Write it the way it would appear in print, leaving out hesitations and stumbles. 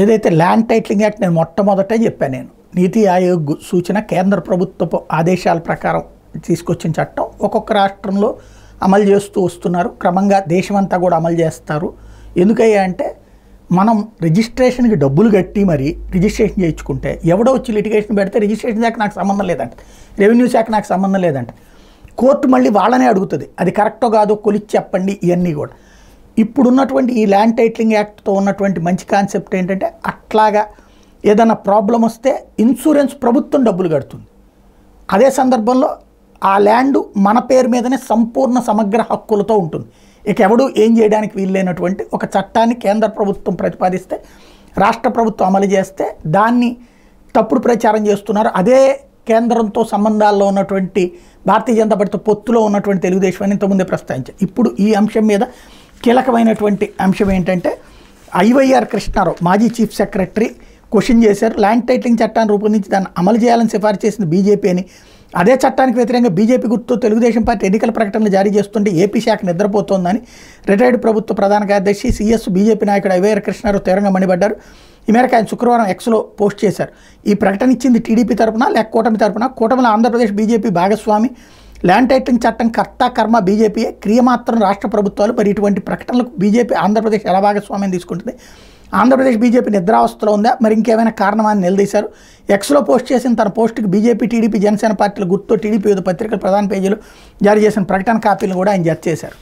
ఏదైతే land titling act నేను మొట్టమొదటే చెప్పాను. నేను నీతి ఆయోగ్ సూచన కేంద్ర ప్రభుత్వపు ఆదేశాల ప్రకారం తీసుకొచ్చిన చట్టం ఒక్కొక్క రాష్ట్రంలో అమలు చేస్తూ వస్తున్నారు. క్రమంగా దేశమంతా కూడా అమలు చేస్తారు. ఎందుకయ్యా అంటే మనం రిజిస్ట్రేషన్కి డబ్బులు కట్టి మరి రిజిస్ట్రేషన్ చేయించుకుంటే ఎవడో వచ్చి లిటిగేషన్ పెడితే రిజిస్ట్రేషన్ శాఖ నాకు సంబంధం లేదంట, రెవెన్యూ శాఖ నాకు సంబంధం లేదంట, కోర్టు మళ్ళీ వాళ్ళనే అడుగుతుంది అది కరెక్టో కాదో కొలిచి చెప్పండి. ఇవన్నీ కూడా ఇప్పుడున్నటువంటి ఈ ల్యాండ్ టైటిలింగ్ యాక్ట్తో ఉన్నటువంటి మంచి కాన్సెప్ట్ ఏంటంటే అట్లాగా ఏదైనా ప్రాబ్లం వస్తే ఇన్సూరెన్స్ ప్రభుత్వం డబ్బులు కడుతుంది. అదే సందర్భంలో ఆ ల్యాండ్ మన పేరు మీదనే సంపూర్ణ సమగ్ర హక్కులతో ఉంటుంది. ఇక ఎవడు ఏం చేయడానికి వీల్లేనటువంటి ఒక చట్టాన్ని కేంద్ర ప్రభుత్వం ప్రతిపాదిస్తే రాష్ట్ర ప్రభుత్వం అమలు చేస్తే దాన్ని తప్పుడు ప్రచారం చేస్తున్నారు. అదే కేంద్రంతో సంబంధాల్లో ఉన్నటువంటి భారతీయ జనతా పార్టీతో పొత్తులో ఉన్నటువంటి తెలుగుదేశం అని ఇంతకుముందే ప్రస్తావించారు. ఇప్పుడు ఈ అంశం మీద కీలకమైనటువంటి అంశం ఏంటంటే ఐవైఆర్ కృష్ణారావు మాజీ చీఫ్ సెక్రటరీ క్వశ్చన్ చేశారు. ల్యాండ్ టైటిలింగ్ చట్టాన్ని రూపొందించి దాన్ని అమలు చేయాలని సిఫార్సు చేసింది బీజేపీ అని, అదే చట్టానికి వ్యతిరేకంగా బీజేపీ గుర్తు తెలుగుదేశం పార్టీ ఎన్నికల ప్రకటనలు జారీ చేస్తుంటే ఏపీ శాఖ నిద్రపోతోందని రిటైర్డ్ ప్రభుత్వ ప్రధాన కార్యదర్శి సిఎస్ బీజేపీ నాయకుడు ఐవైఆర్ కృష్ణారావు తీవ్రంగా మండిపడ్డారు. ఈ మేరకు ఆయన శుక్రవారం ఎక్స్లో పోస్ట్ చేశారు. ఈ ప్రకటన ఇచ్చింది టీడీపీ తరపున లేక కూటమి తరపున? కూటమిలో ఆంధ్రప్రదేశ్ బీజేపీ భాగస్వామి. ల్యాండ్ టైటిలింగ్ చట్టం కర్త కర్మ బీజేపీయే, క్రియ మాత్రం రాష్ట్ర ప్రభుత్వాలు. మరి ఇటువంటి ప్రకటనలకు బీజేపీ ఆంధ్రప్రదేశ్ ఎలా భాగస్వామ్యం తీసుకుంటుంది? ఆంధ్రప్రదేశ్ బీజేపీ నిద్రావస్థలో ఉందా, మరి ఇంకేమైనా కారణమా అని నిలదీశారు. ఎక్స్లో పోస్ట్ చేసిన తన పోస్టుకి బీజేపీ, టీడీపీ, జనసేన పార్టీల గుర్తు టీడీపీ వివిధ పత్రికల ప్రధాన పేజీలు జారీ చేసిన ప్రకటన కాపీలను కూడా ఆయన జత చేశారు.